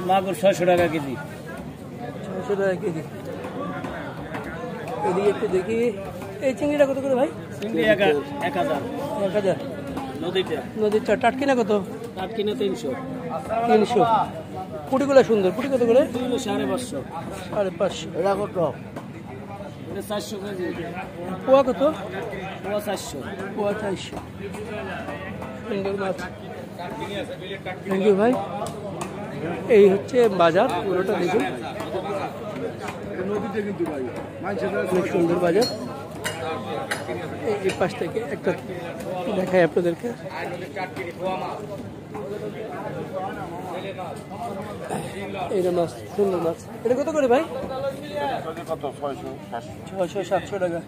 মাগুর 600 টাকা কেজি। 600 টাকা কেজি। এদিকে একটু দেখি, এই চিংড়িটা কত করে ভাই? চিংড়ি 1000। 1000। নদীরটা টাটকিনা কত? টাটকিনা 300। 300। পুটিগুলো সুন্দর, পুটি কত করে? 550। 550। এটা কত? এটা 400 কেজি। পোয়া কত? পোয়া 400। পোয়া 400। সুন্দর মাছ। থ্যাংক ইউ ভাই। এই হচ্ছে বাজার, পুরোটা দেখুন, অনেক সুন্দর বাজার। এই পাশ থেকে একটা দেখাই আপনাদেরকে। এইটা মাছ, সুন্দর মাছ। এটা কত করে ভাই? 600-700 টাকা।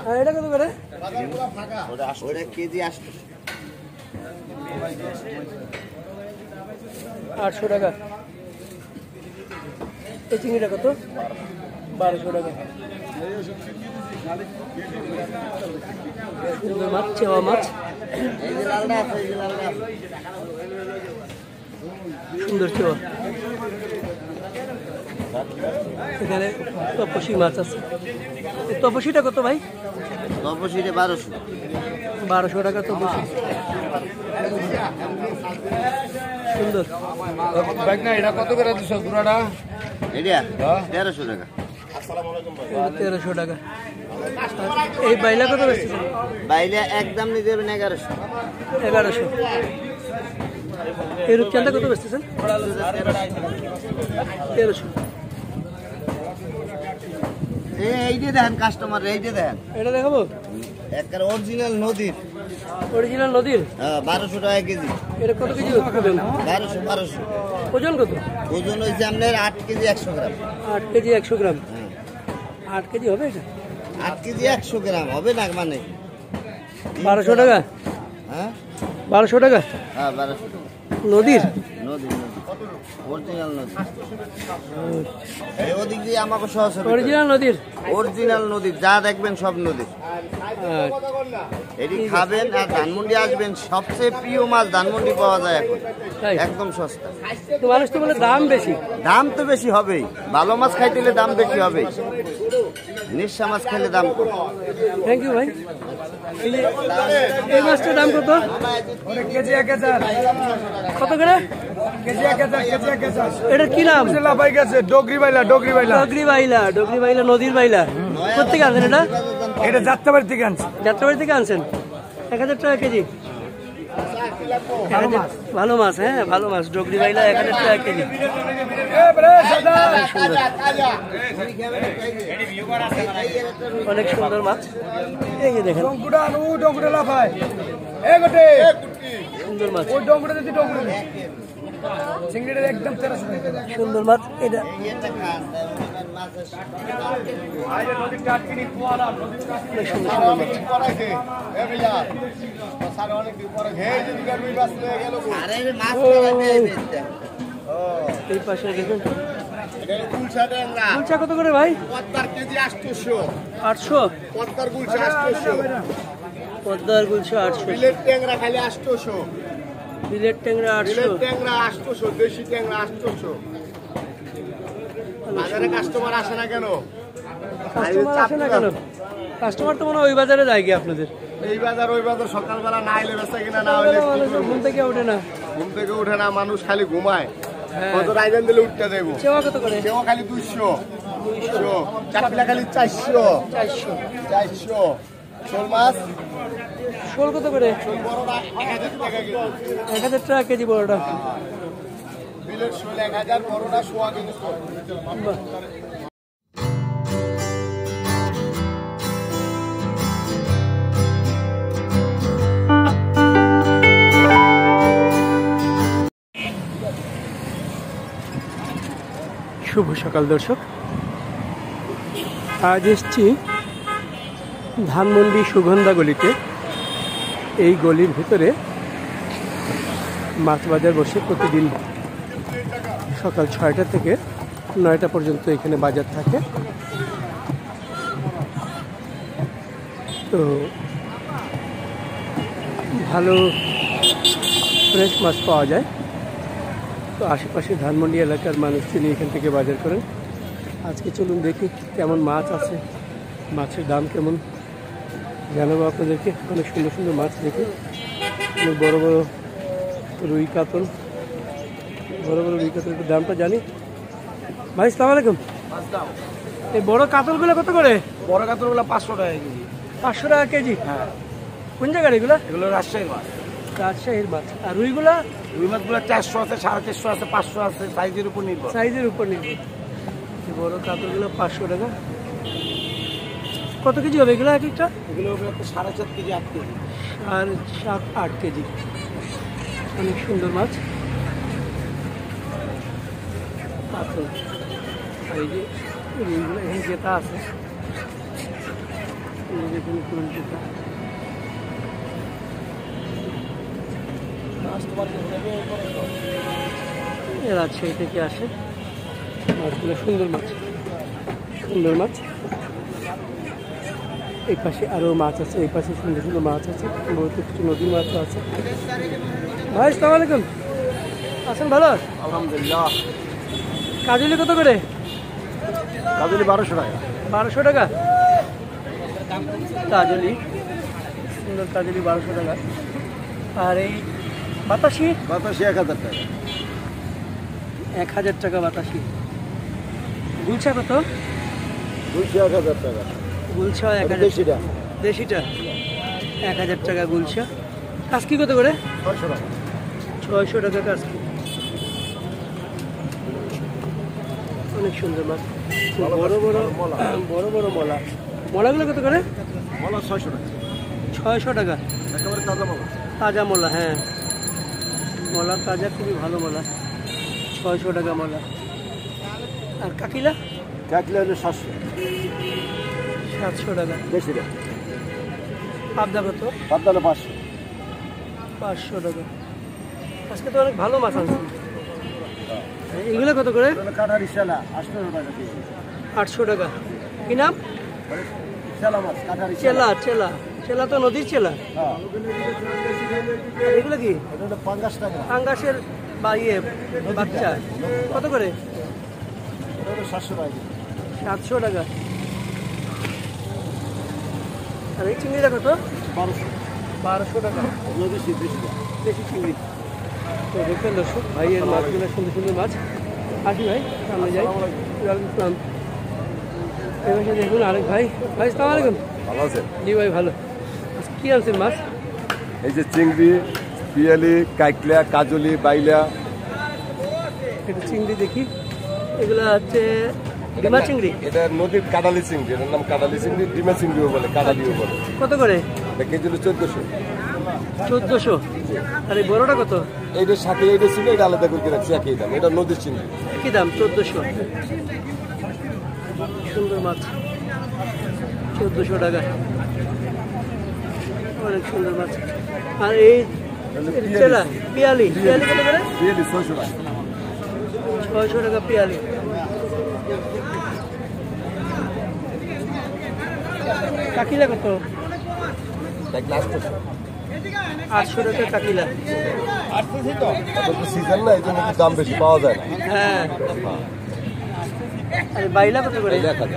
আর এটা কত করে? 800 টাকা। এই চিংড়িটা কত? 1200 টাকা। সুন্দর মাছ, চেওয়া মাছ, সুন্দর চেওয়া। এখানে তপসি মাছ আছে। তপসিটা কত ভাই? তপসিটা 1200। 1200 টাকা তপসি। সুন্দর। এটা কত করে দিছো পুরাটা? এটা 1300 টাকা। 1300 টাকা। এই বাইলা কত বেচতেছেন? বাইলে একদম নিতে দেবেন 1100। 1100। এই রূপচাঁদা কত বেচতেছেন? 1300। এইটা দেখেন কাস্টমার, এইটা দেখেন, এটা দেখাবো। একটা অরিজিনাল নদীর। অরিজিনাল নদীর? হ্যাঁ, 1200 টাকা কেজি। এটা কত কেজি ওজন? 1200। ওজন কত? ওজন হয়েছে আপনার 8 কেজি 100 গ্রাম। 8 কেজি 100 গ্রাম। 8 কেজি হবে এটা? 8 কেজি 100 গ্রাম হবে না মানে? 1200 টাকা। হ্যাঁ, 1200 টাকা। হ্যাঁ 1200 টাকা। নদীর? নদীর অরিজিনাল নদী। এই ওদিক দিয়ে আমাকে সহজে অরিজিনাল নদীর? অরিজিনাল নদী, যা দেখবেন সব নদী। এটি খাবেন আর ধানমন্ডি আসবেন, সবচেয়ে প্রিয় মাছ ধানমন্ডি পাওয়া যায় এখন, একদম সস্তা। তো মানুষ তো বলে দাম বেশি। দাম তো বেশি হবেই, ভালো মাছ খাইতে হলে দাম বেশি হবে, নিঃসা মাছ খেলে দাম কম। থ্যাংক ইউ ভাই। এই মাছটার দাম কত? কেজি 1000। কত করে? কেজি 1000। কেজি 1000। এটার কি নাম? লাফাই গেছে ডগরি বাইলা। ডগরি বাইলা, নদীর বাইলা। কোথেকে আনছেন এটা? এটা যাত্রাবাড়ি থেকে আনছি। যাত্রাবাড়ি থেকে আনছেন? 1000 টাকা কেজি। ভালো মাছ, হ্যাঁ ভালো মাছ। ডগরি বাইলা 1000 টাকা কেজি। অনেক সুন্দর মাছ। এই যে দেখেন, লাফায় সুন্দর মাছ। ওই ডঙ্গুটা দিতে ডঙ্গুটা চিংড়িটা একদম 1300 টাকা। সুন্দর মাছ এটা। এই পাশে দেখুন গুলচা কত করে ভাই? কেজি 800। 800। পদ্মার গুলশা 800। পদ্মার গুলশা 800। বিলেট ট্যাংরা খালি 800। বিলেট ট্যাংরা 800। ট্যাংরা 800, দেশি ট্যাংরা 800। বাজারে কাস্টমার আসে না কেন? কাস্টমার তো মনে হয় ওই বাজারে যায় কি আপনাদের? এই বাজার ওই বাজার, সকালবেলা না এলে বেচা কিনা না হলে ঘুম থেকে ওঠে না। ঘুম থেকে উঠে না, মানুষ খালি ঘুমায়। কত রাইজান দিলে উঠতে দেবো। চেওয়া কত করে? চেওয়া খালি 200। চাকলা খালি 400। 400। শোল মাছ? শোল কত করে? শোল বড়টা 1000 টাকা কেজি। 1000 টাকা কেজি বড়টা। বিলের শোল 1000, বড়টা 100 কেজি। শুভ সকাল দর্শক, আজ এসছি ধানমন্ডি সুগন্ধা গলিতে। এই গলির ভিতরে মাছ বাজার বসে প্রতিদিন সকাল 6টা থেকে 9টা পর্যন্ত এখানে বাজার থাকে। তো ভালো ফ্রেশ মাছ পাওয়া যায়। তো আশেপাশে ধানমন্ডি এলাকার মানুষ তিনি এখান থেকে বাজার করেন। আজকে চলুন দেখি কেমন মাছ আছে, মাছের দাম কেমন জানাবো আপনাদেরকে। অনেক সুন্দর সুন্দর মাছ দেখি, অনেক বড় বড় রুই কাতল, বড় বড় রুই কাতলের দামটা জানি। ভাই আসসালামু আলাইকুম। এই বড় কাতলগুলো কত করে? বড় কাতলগুলো 500 টাকা কেজি। 500 টাকা কেজি? হ্যাঁ। কোন জায়গার এগুলো? এগুলো রাজশাহীর মাছ। রাজশাহীর মাছ। আর রুইগুলা? রুই মাছগুলো 400 আছে, 450 আছে, 500 আছে, সাইজের উপর নির্ভর। সাইজের উপর নির্ভর। বড় কাতলগুলো 500 টাকা। কত কেজি হবে এগুলো এক একটা? এগুলো হবে 7.5 কেজি, 8 কেজি। আর 7-8 কেজি। অনেক সুন্দর মাছ কাতল। আর এই যে এইগুলো এখানে জেতা আছে, এই যে দেখুন কোন জেতা। রাজশাহী থেকে আসে মাছগুলো, সুন্দর মাছ, সুন্দর মাছ। এই পাশে আরও মাছ আছে, এই পাশে সুন্দর সুন্দর মাছ আছে, বহুত কিছু নদীর মাছও আছে। ভাই আসসালামু আলাইকুম, আছেন ভালো? আলহামদুলিল্লাহ। কাজলি কত করে? কাজলি 1200 টাকা। 1200 টাকা কাজলি, সুন্দর কাজলি 1200 টাকা। আর এই বাতাসি? বাতাসি 1000 টাকা। 1000 টাকা বাতাসি। গুলছা কত? গুলশা 1000 টাকা। গুলছা 1000। দেশিটা? দেশিটা 1000 টাকা গুলছা। কাসকি কত করে? 600 টাকা। 600 টাকা কাসকি। অনেক সুন্দর মাছ, বড় বড় বড় বড় মলা। মলাগুলো কত করে? মলা 600 টাকা। 600 টাকা একেবারে তাজা মলা। তাজা মলা। হ্যাঁ, মলা তাজা, খুবই ভালো মলা। 600 টাকা মলা। আর কাকিলা? কাকিলা হলো 700। 700 টাকা। দেশিটা? পাবদা কত? পাবদা 500। 500 টাকা। আজকে তো অনেক ভালো মাছ আছে। এগুলো কত করে? কাটারি সেলা 800 টাকা কেজি। 800 টাকা। কি নাম? সেলা মাছ, কাটারি চেলা। চেলা, চেলা তো নদীর চেলা। হ্যাঁ। আর এগুলো কি? এটা হলো 50 টাকা। পাঙ্গাসের বা ইয়ে বাচ্চা কত করে? এটা হলো 700 টাকা কেজি। 700 টাকা। আর এই চিংড়িটা কত? 1200। 1200 টাকা। নদী দেশিটা? দেশি চিংড়ি। তো দেখবেন দর্শক, ভাইয়ের মাছগুলো সুন্দর সুন্দর মাছ। আসি ভাই, সামনে যাই। ওয়ালাইকুম আসসালাম। এবার দেখুন আরেক ভাই। ভাই আসসালামু আলাইকুম। ভালো আছে? জি ভাই ভালো। আজকে কি আনছেন মাছ? এই যে চিংড়ি, পিয়ালি, কাইকলা, কাজলি, বাইলা। একটু চিংড়ি দেখি। এগুলো হচ্ছে ডিমা চিংড়ি। এটা নদীর কাদালি চিংড়ি, এটার নাম কাদালি চিংড়ি, ডিমা চিংড়িও বলে, কাদালিও বলে। কত করে? এটা কেজি হলো 1400। 1400। আর এই বড়টা কত? এইটার সাথে এইটা ছিল, এটা আলাদা করে রাখছি, একই দাম। এটা নদীর চিংড়ি। কি দাম? 1400। সুন্দর মাছ, 1400 টাকা। অনেক সুন্দর মাছ। আর এই চেলা, পিয়ালি, পিয়ালি কত করে? পিয়ালি 600 টাকা। 600 টাকা পিয়ালি। কাকিলা কত? 800 টাকা কাকিলা। এখন তো সিজন না, এই জন্য একটু দাম বেশি পাওয়া যায় না। হ্যাঁ। আর বাইলা কত করে? 1000।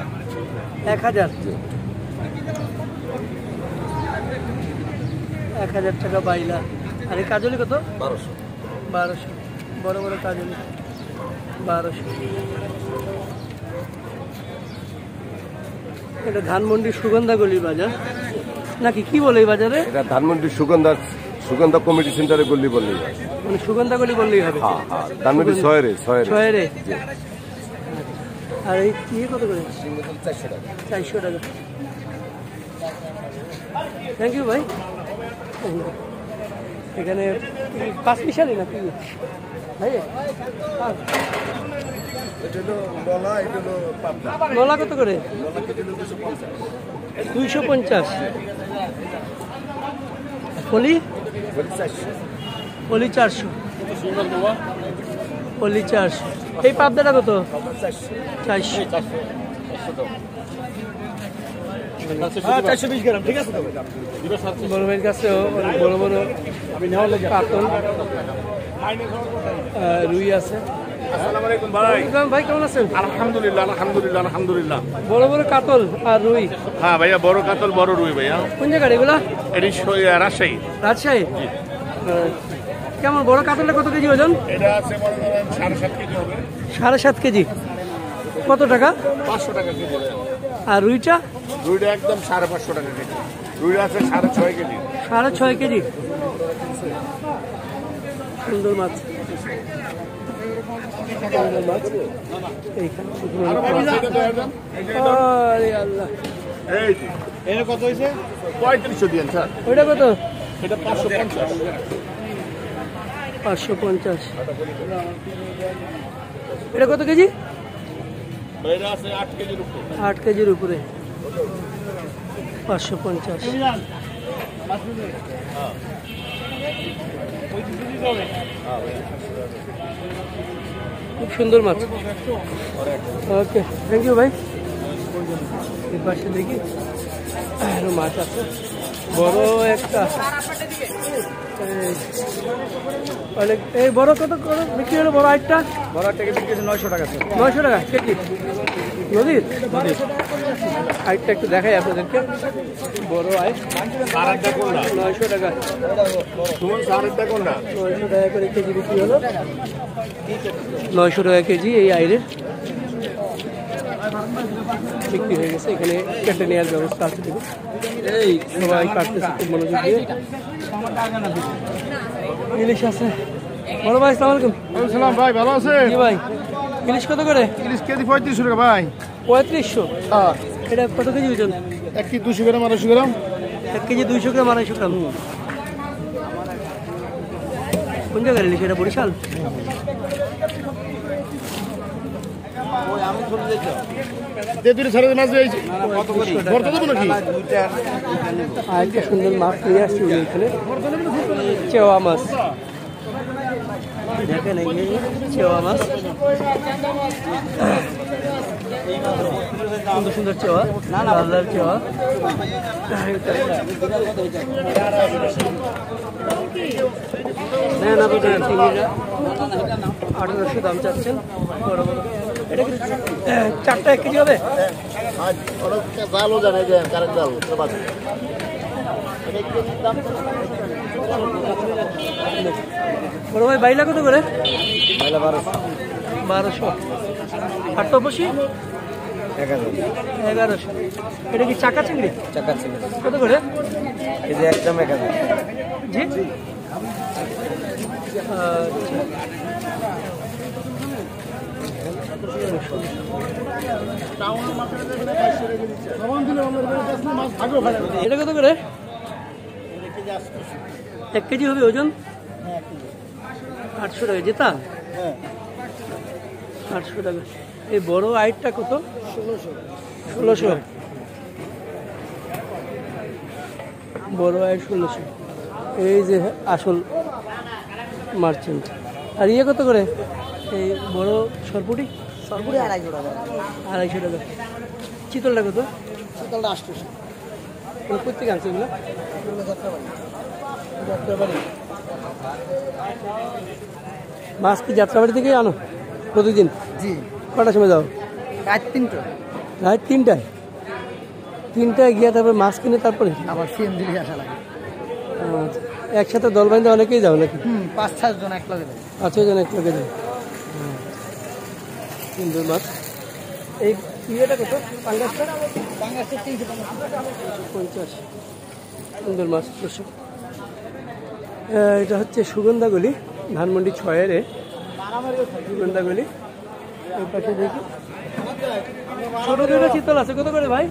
1000। 1000 টাকা বাইলা। আর এই কাজলি কত? 1200। 1200। বড় বড় কাজলি 1200। এটা ধানমন্ডি সুগন্ধাগলি বাজার নাকি কি বলে এই বাজারে? এটা ধানমন্ডি সুগন্ধা কমিটি সেন্টারে গল্লি বললেই হয়। মানে সুগন্ধাগলি বললেই হবে। হ্যাঁ হ্যাঁ, ধানমন্ডি ছয়রে। আর এই ইয়ে কত করে? 400 টাকা। 400 টাকা। থ্যাংক ইউ ভাই। এখানে 5 মিশালি নাকি ভাই? এটা হলো মলা, এটা হলো পাবদা। নলা কত করে? 250। পলি? পলি 400। পলি 400। এই পাবদাটা কত? 400। 420 গ্রাম, ঠিক আছে তো? বড় ভাইয়ের কাছেও অনেক বড় বড় কাতল রুই আছে। আসসালামু আলাইকুম ভাই। ভাই কেমন আছেন? আলহামদুলিল্লাহ আলহামদুলিল্লাহ আলহামদুলিল্লাহ। বড় বড় কাতল আর রুই। হ্যাঁ ভাইয়া, বড় কাতল বড় রুই ভাইয়া। কোন জায়গার এগুলা? এটি রাজশাহী। রাজশাহী। কেমন বড় কাতলটা কত কেজি ওজন? এটা আছে মনে করেন 7.5 কেজি হবে। 7.5 কেজি। কত টাকা? 500 টাকা কেজি। আর রুইটা? রুইটা একদম 550 টাকা কেজি। রুই আছে 6.5 কেজি। 6.5 কেজি। সুন্দর মাছ। সুন্দর মাছ। এইখানে আরে আল্লাহ। এই যে এটা কত হইছে? 3500 দিয়েন স্যার। ওইটা কত? এটা 550। 550। এটা কত কেজি? এটা আছে 8 কেজির উপরে। 8 কেজির উপরে। 550। খুব সুন্দর মাছ। ওকে, থ্যাংক ইউ ভাই। এর পাশে দেখি আরো মাছ আছে, বড় একটা। অনেক এই বড় কত করে বিক্রি হলো? বড় আটটা, বড় থেকে বিক্রি 900 টাকা। 900 টাকা কেজি। নদীর আইটটা একটু দেখাই আপনাদেরকে। বড় আইট 900 টাকা। 900 টাকা করে কেজি বিক্রি হলো। 900 টাকা কেজি এই আইরের বিক্রি হয়ে গেছে। এখানে কেটে নেওয়ার ব্যবস্থা আছে। দেখুন এই সবাই কাটতেছে খুব মনোযোগ দিয়ে। ইলিশ আছে। বড় ভাই আসসালামু আলাইকুম। সালাম ভাই, ভালো আছে? জি ভাই। ইলিশ কত করে? ইলিশ কেজি 3500 টাকা ভাই। 3500। হ্যাঁ, এটা কত কেজি ওজন? 1 কেজি 200 গ্রাম 250 গ্রাম। 1 কেজি 200 গ্রাম 250 গ্রাম। কোন জায়গার ইলিশ এটা? বরিশাল। আরেকটা সুন্দর মাছ নিয়ে আসছি এখানে, চেওয়া মাছ। দেখেন এই চেওয়া মাছ, সুন্দর সুন্দর চেওয়া, লাল লাল চেওয়া। না বুঝলেন, চিংড়িটা 1800 দাম চাচ্ছেন। বড় বড় এটা কি 4টা 1 কেজি হবে? বড় ভাই বাইলা কত করে? 1200। আর তপসি 1100। এটা কি চাকা চিংড়ি? চাকা চিংড়ি কত করে? এই যে একদম 1000। জি, এটা কত করে? 1 কেজি হবে ওজন? 800 টাকা। জেতা 800 টাকা। এই বড় আইটটা কত? 1600। বড় আইট 1600। এই যে আসল মার্চেন্ট। আর ইয়ে কত করে? এই বড় সরপুটি? 250 টাকা। 250 টাকা। চিতলটা কত? চিতলটা 800। কোথেকে আনছে এগুলো? যাত্রাবাড়ি। মাছ কি যাত্রাবাড়ি থেকেই আনো প্রতিদিন? জি। কটার সময় যাও? রাত 3টা। রাত 3টায়? 3টায় গিয়ে তারপরে মাছ কিনে তারপরে আবার সিএনজি দিয়ে আসা লাগে। একসাথে দল বাঁধতে অনেকেই যাও নাকি? 5-6 জন এক লগে যায়। 5-6 জন এক লগে যায়। সুন্দর মাছ। এই ইয়েটা কত? পাঙ্গাসটা? বাংলাদেশে 350। সুন্দর মাছ। দর্শক, এটা হচ্ছে সুগন্ধাগলি, ধানমন্ডি 6-এর সুগন্ধাগলি। ওই পাশে দেখি ছোট দুটো চিতল আছে। কত করে ভাই?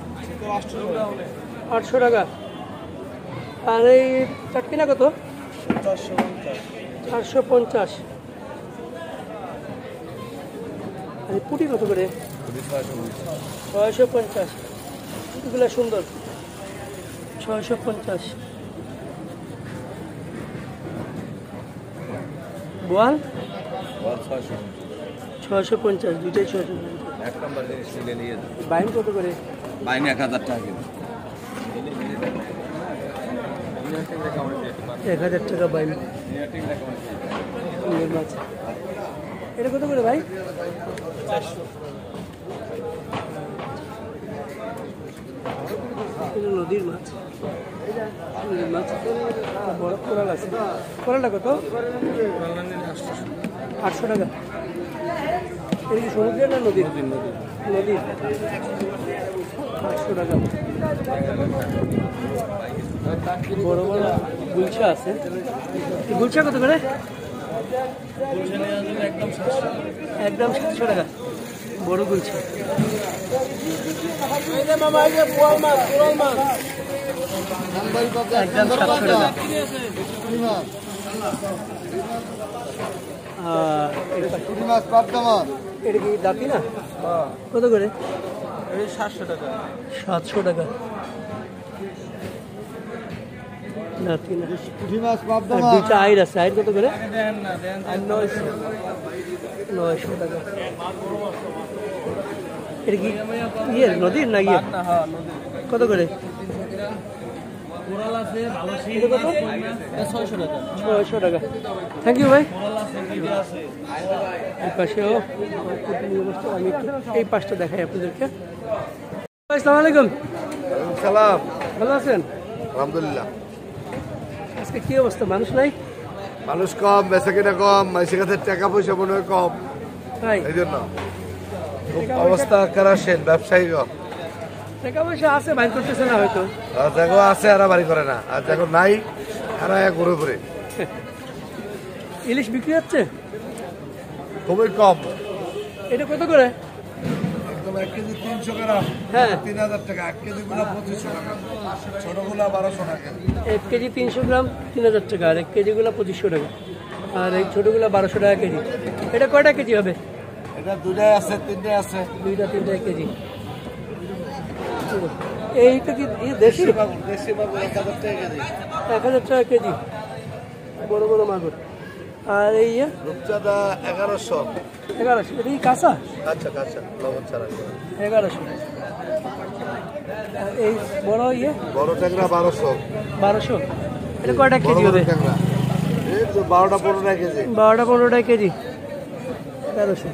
800 টাকা। আর এই চাটকিনা কত? 450। আর এই পুটি কত করে? 650। পুটিগুলো সুন্দর। 650। বোয়াল 650। দুইটাই 650। এক নম্বর জিনিস নিলে নিয়ে যান। বাইন কত করে? বাইন 1000 টাকা কিলো। 1000 টাকা বাইন। সুন্দর মাছ। এটা কত করে ভাই? এটা নদীর মাছ, নদীর মাছ। বড় কোরাল আছে। কোরালটা কত? 800 টাকা। এটা কি সমুদ্রের না নদীর? নদীর 800 টাকা। বড় বড় গুলশা আছে। গুলশা কত করে? একদম 700 টাকা বড় গুলশা। একদম 700 টাকা। এটা কি দাঁতি না? কত করে? 700 টাকা। 700 টাকা দাঁতি না। আর দুইটা আইর আছে। আইর কত করে? 900 টাকা। এটা কি ইয়ে নদীর না ইয়ে? কত করে? এটা কত? 600 টাকা। 600 টাকা। থ্যাংক ইউ ভাই। এই পাশেও আমি এই পাশটা দেখাই আপনাদেরকে। আসসালামু আলাইকুম। সালাম। ভালো আছেন? আলহামদুলিল্লাহ। আজকে কি অবস্থা? মানুষ নাই? মানুষ কম, বেচা কিনা কম, মানুষের কাছে টাকা পয়সা মনে হয় কম, নাই এই জন্য খুব অবস্থা খারাপ। ব্যবসায়ী টাকা পয়সা আছে, বাইর করতেছে না হয়তো। দেখো আছে, আর বাড়ি করে না। আর দেখো নাই, আর ঘুরে ঘুরে। ইলিশ বিক্রি হচ্ছে খুবই কম। এটা কত করে? একদম 1 কেজি 300 গ্রাম, হ্যাঁ 3000 টাকা। 1 কেজি গুলা 2500 টাকা, ছোটগুলা 1200 টাকা। 1 কেজি 300 গ্রাম 3000 টাকা, আর 1 কেজিগুলো 2500 টাকা, আর এই ছোটোগুলো 1200 টাকা কেজি। এটা কয়টা কেজি হবে? এটা 2টাই আছে, 3টাই আছে। 2টা 3টা কেজি। এইটা কি দেশি? দেশি মাগুর 1000 টাকা কেজি। 1000 টাকা কেজি বড় বড় মাগুর। আর এই রূপচাঁদা 1100। 1100। এটা কি কাঁচা? আচ্ছা কাঁচা, লবণ ছাড়া। 1100। আর এই বড় বড় ট্যাংরা 1200। 1200। এটা কয়টা কেজি হবে? ট্যাংরা এই তো 12টা 15 টাকা কেজি। 12টা 15 টাকা কেজি। 1300।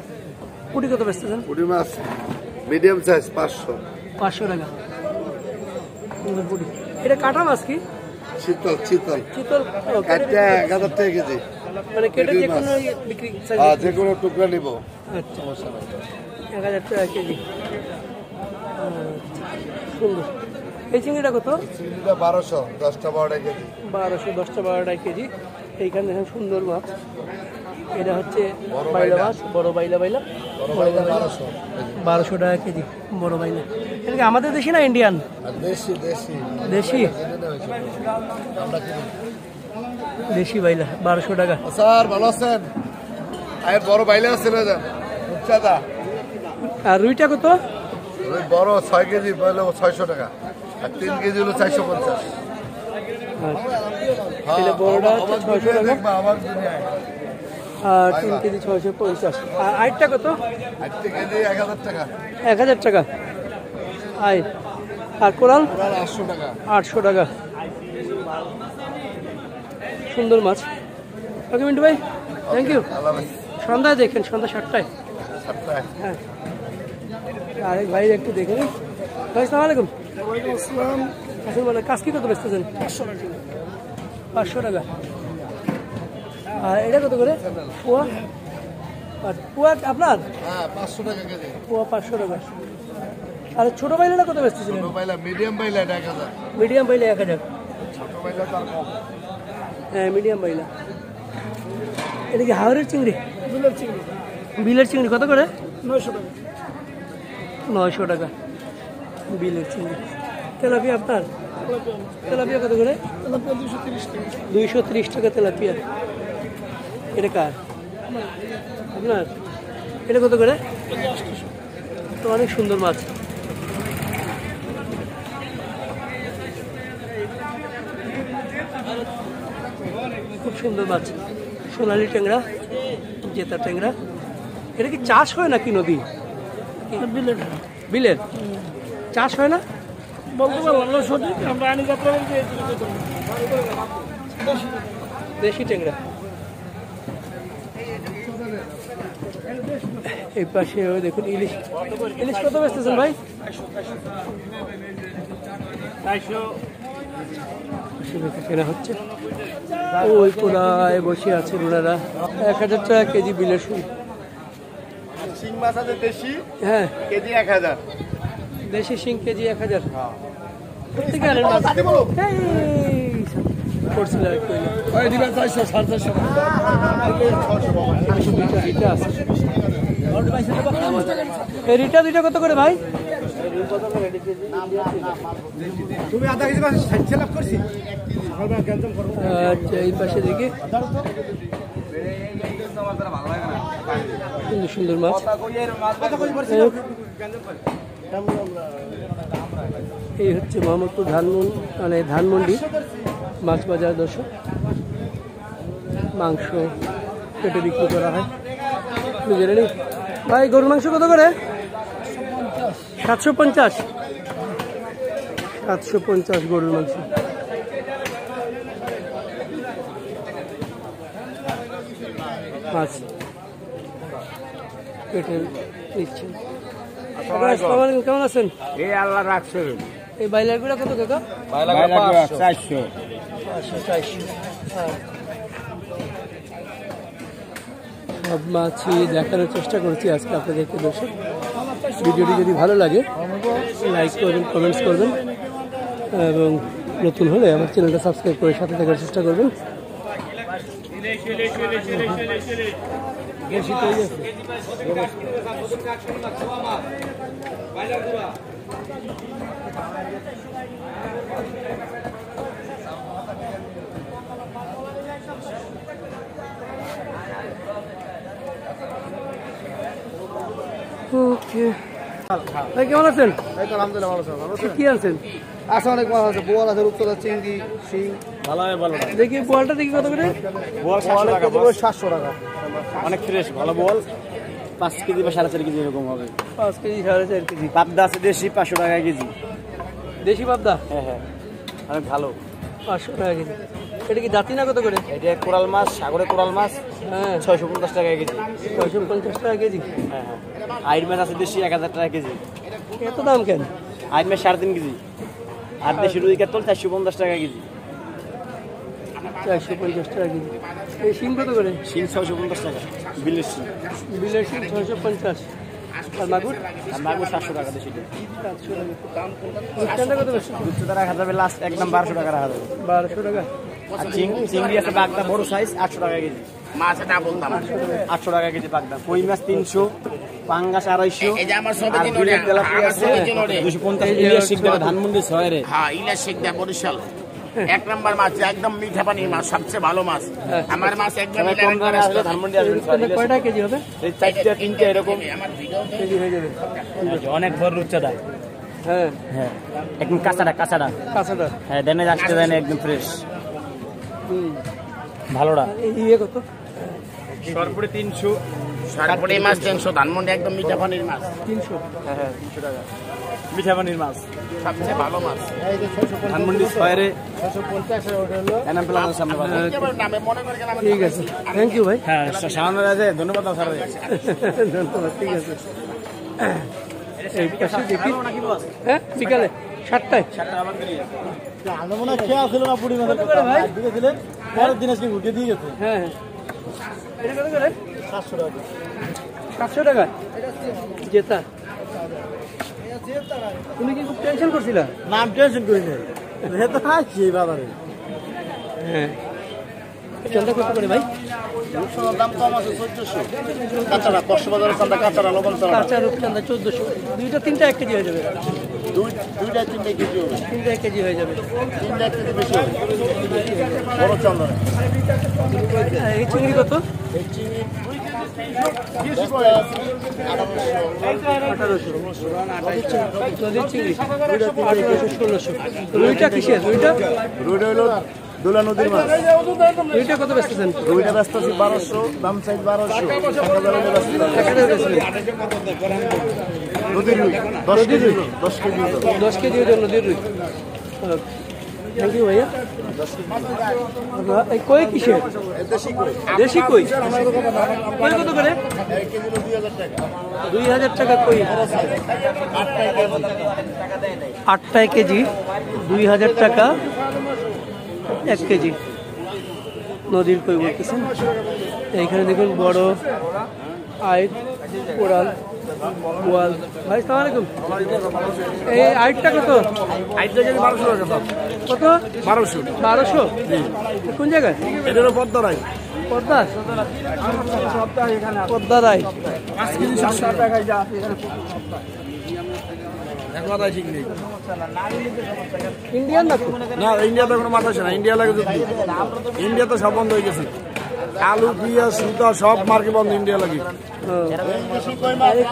পুঁটি কত বেচতেছেন? পুঁটি মাছ মিডিয়াম সাইজ 500। 500 টাকা পুঁটি। এটা কাটা মাছ কি? শীতল শীতল চিতল। কাটটা 1000 টাকা কেজি। মানে কেটে যে কোনো বিক্রি? যে কোনো টুকরা নিব। আচ্ছা 1000 টাকা কেজি। সুন্দর। এই চিংড়িটা কত? চিংড়িটা 1200, 10টা 12টা কেজি। 1200, 10টা 12টায় কেজি। এইখানে দেখেন সুন্দর মাছ। এটা হচ্ছে বাইলা মাছ, বড় বাইলা। বড় বাইলা 1200। 1200 টাকা কেজি বড় বাইলা। এটা কি আমাদের দেশি না ইন্ডিয়ান? আর দেশি দেশি দেশি আমরা কিনি। দেশি বাইলা 1200 টাকা। স্যার ভালো আছেন? আর বড় বাইলা আছে না যা রূপচাঁদা। আর রুইটা কত? ওই বড় 6 কেজি বলে 600 টাকা, আর 3 কেজি হলো 450। এটা বড়টা হচ্ছে 600 টাকা, দেখবা আমার দুনিয়ায়। আর 3 কেজি 650। আর আইটটা কত? 8 কেজি 1000 টাকা। 1000 টাকা আইট। আর কোরাল? পুরা 800 টাকা। 800 টাকা। সুন্দর মাছ। ওকে মিন্টু ভাই, থ্যাংক ইউ। আল্লাহ ভাই। সন্ধ্যায় দেখেন, সন্ধ্যা 7টায়। 7টায়। হ্যাঁ, আরেক ভাই একটু দেখে নিন। ভাই আসসালামু আলাইকুম। আসসালাম। আসুন, মানে কাজ কি কত বেচতেছেন? 500 টাকা। আর এটা কত করে পোয়া? আর পোয়া আপনার? হ্যাঁ 500 টাকা কেজি। পোয়া 500 টাকা। আর ছোট বাইলাটা কত বেচতেছিলেন? ছোট বাইলা মিডিয়াম বাইলা 1000। মিডিয়াম বাইলা 1000। ছোট বাইলা তার কম। হ্যাঁ মিডিয়াম বাইলা। এটা কি হাওড়ের চিংড়ি? বিলের চিংড়ি। বিলের চিংড়ি কত করে? 900 টাকা। 900 টাকা বিলের চিংড়ি। তেলাপিয়া আপনার? তেলাপিয়া কত করে? 230 টাকা তেলাপিয়া। এটা কার? আপনার? এটা কত করে? তো অনেক সুন্দর মাছ। খুব সুন্দর মাছ। সোনালি ট্যাংরা, জেতা ট্যাংরা। এটা কি চাষ হয় নাকি নদী? বিলের। বিলের চাষ হয় না বলতে পারলাম না সঠিক, আমরা আনি যাত্রা দেশি ট্যাংরা। এই পাশে দেখুন ইলিশ। ইলিশ কত বেচতেছেন ভাই? 400 কেনা হচ্ছে। ওই কোনায় বসে আছেন ওনারা। 1000 টাকা কেজি বিলেসুন। শিং মাছ আছে দেশি, হ্যাঁ, কেজি 1000। দেশি শিং কেজি 1000। কোথেকে আনেন মাছ? করছিল একটু দিবেন 400, 450 রিটা আছে। এই রিটা দুইটা কত করে ভাই? তুমি আধা কেজি মাছ 60 লাখ করছি। আচ্ছা, এই পাশে দেখি সুন্দর সুন্দর মাছ। এই হচ্ছে মোহাম্মদপুর ধানমন্ডি মাছ বাজার। দর্শক, মাংস কেটে বিক্রি করা হয়। বুঝলেন ভাই? গরুর মাংস কত করে? 750। 750 গরুর মাংস। মাছ কেটে নিচ্ছেন। কেমন আছেন? এই আল্লাহ রাখছে। এই বাইলার গুলা কত কাকা? 400। সব মাছই দেখানোর চেষ্টা করছি আজকে আপনাদেরকে। দর্শক, ভিডিওটি যদি ভালো লাগে লাইক করবেন, কমেন্টস করবেন এবং নতুন হলে আমার চ্যানেলটা সাবস্ক্রাইব করে সাথে থাকার চেষ্টা করবেন। ওকে ভাই, কেমন আছেন? আলহামদুলিল্লাহ ভালো স্যার। ভালো কি আনছেন? আছে অনেক মাছ আছে, বোয়াল আছে, রূপচাঁদা, চিংড়ি, শিং। দেখি বোয়ালটা দেখি কত করে? বোয়াল 700 টাকা। অনেক ফ্রেশ, ভালো বোয়াল। 5 কেজি বা 4.5 কেজি এরকম হবে। 5 কেজি 4.5 কেজি। পাবদা আছে দেশি, 500 টাকা কেজি। দেশি পাবদা? হ্যাঁ, অনেক ভালো। 500 টাকা কেজি। এটা কি দাঁতি না কত করে? এটা কোরাল মাছ, সাগরে কোরাল মাছ, হ্যাঁ, 650 টাকা কেজি। 650 টাকা কেজি। হ্যাঁ, আইর মাছ আছে দেশি 1000 টাকা কেজি। এত দাম কেন? আইর মাছ 3.5 কেজি। আর দেশি রুই কাতল 450 টাকা কেজি। 450 টাকা কেজি। এই শিং কত করে? শিং 650 টাকা, বিলের শিং। বিলের শিং 650। আর মাগুর? আর মাগুর 700 টাকা দেশি। 700 টাকা। রূপচাঁদা কত বেশি? রূপচাঁদা রাখা যাবে লাস্ট একদম 1200 টাকা রাখা যাবে। 1200 টাকা। আর চিংড়ি আছে বাগদা বড় সাইজ 800 টাকা কেজি। মাছ এটা বলতাম 800 টাকা কেজি বাগদা। কই মাছ 300, পাঙ্গাস 250। এই যে আমার সবে আর দিন বিলের তেলাপিয়া আছে 250। ইলিশ শিক দেবে ধানমন্ডি 6 রে। হ্যাঁ, ইলিশ শিক দেয় বরিশাল। 1 নম্বর মাছ, একদম মিঠা পানির মাছ, সবচেয়ে ভালো মাছ। আমার মাছ একদম কম দামে আসলে ধানমন্ডি আসবেন। কয় টাকা কেজি হবে? এই 4টা 3টা এরকম আমার ভিডিও কেজি হয়ে যাবে। অনেক বড় রূপচাঁদা। হ্যাঁ, হ্যাঁ, একদম কাঁচাটা। কাঁচাটা। হ্যাঁ, দেনে আসতে দেন একদম ফ্রেশ ভালোটা। এই ইয়ে কত? সরপুরে 300। সরপুরি মাছ 300, ধানমন্ডি একদম মিঠা পানির মাছ, 300। হ্যাঁ, 300 টাকা মিঠা পানির মাছ, সবচেয়ে ভালো মাছ। ধানমন্ডি 6 রে। 650 এনাম প্লাজার সামনে বাজার। নামে মনে করে গেলাম। ঠিক আছে, থ্যাংক ইউ ভাই। হ্যাঁ, সামান্য আছে। ধন্যবাদ স্যার। ধন্যবাদ। ঠিক আছে। এই পাশে দেখি। হ্যাঁ, বিকালে 7টায়। আলমনা খেয়ে আসছিল না পুরি মাছের কত করে ভাই? দিয়েছিলেন, পরের দিন আজকে উঠে দিয়ে গেছে। হ্যাঁ, এটা কত করে? 700 টাকা। 700 টাকা জেতা। তুমি কি খুব টেনশন করছিলা? নাম টেনশন করি নাই, তো খাচ্ছি এই বাজারে। হ্যাঁ, চান্দা কত করে ভাই? দাম কম আছে 1400। কাঁচারা কক্সবাজারের চান্দা, কাঁচারা লবণ চারা কাঁচা রূপচাঁদা 1400। দুইটা 3টা 1 কেজি হয়ে যাবে। দুইটা 3 কেজি হবে। 3টা 1 কেজি হয়ে যাবে। 3টা 1 কেজি বেশি হবে। বড় চান্দা এই চিংড়ি কত? এই চিংড়ি 1800। নদীর চিংড়ি 1800-1600। রুইটা কিসের? রুইটা রুইটা হলো দোলা নদীর মাছ। রুইটা কত বেচতেছেন? রুইটা ব্যস্ত আছে 1200, দাম চাই 1200। নদীর রুই 10 কেজি 10 কেজি ওজন নদীর রুই। থ্যাংক ইউ ভাইয়া। এই কই কিসের? দেশি কই। কই কত করে? 2000 টাকা কই। 8 কেজি 2000 টাকা 1 কেজি। নদীর কই বলতেছেন। এইখানে দেখুন বড় আইট, কোরাল, বোয়াল। ভাই সালাম আলাইকুম। এই আইটটা কত? আইটা কেজি 1200 টাকা। কত? 1200। 1200? কোন জায়গায়? এটা হলো পদ্মারাই। পদ্মা? পদ্মারাই। 5 কেজি 700 টাকা যা আছে এখানে। এক কথা ঠিক নেই। ইন্ডিয়ান না? না, ইন্ডিয়াতে কোনো মাছ আসে না। ইন্ডিয়া লাগে যদি ইন্ডিয়াতে সব বন্ধ হয়ে গেছে। আলু, পিঁয়াজ, সুতা সব মার্কে বন্ধ ইন্ডিয়া লাগে।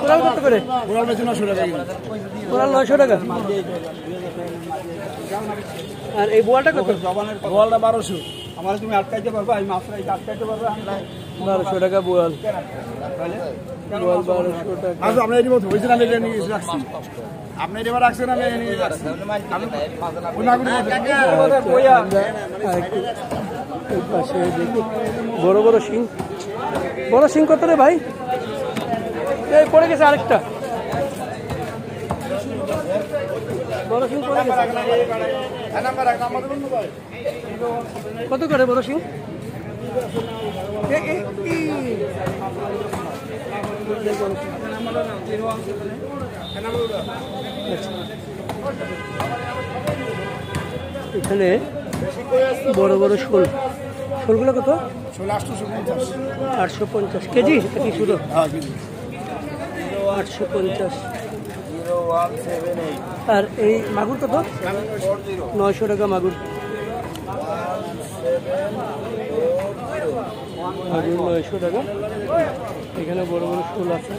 কোরাল কত করে? কোরাল বেশি 900 টাকা কেজি। কোরাল 900 টাকা। আর এই বোয়ালটা কত? বোয়ালটা 1200। আমার তুমি আটকাইতে পারবা? আমি মাছ আটকাইতে পারবা? 1200 টাকা বোয়াল। বোয়াল 1200 টাকা। আচ্ছা, আমরা এর মধ্যে হয়েছে না, এটা নিয়ে রাখছি। আপনি এটা রাখছেন, আমি নিয়ে রাখছি। এই পাশে দেখি বড় বড় শিং। বড় শিং কত রে ভাই? এই পড়ে গেছে আরেকটা বড় শিং পড়ে গেছে। কত করে বড় শিং? এখানে বড় বড় শোল। শোলগুলো কত? 850 কেজি কি শুধু? 850। আর এই মাগুর কত? 900 টাকা মাগুর। মাগুর 900 টাকা। এখানে বড় বড় শোল আছে,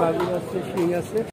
মাগুর আছে, শিং আছে।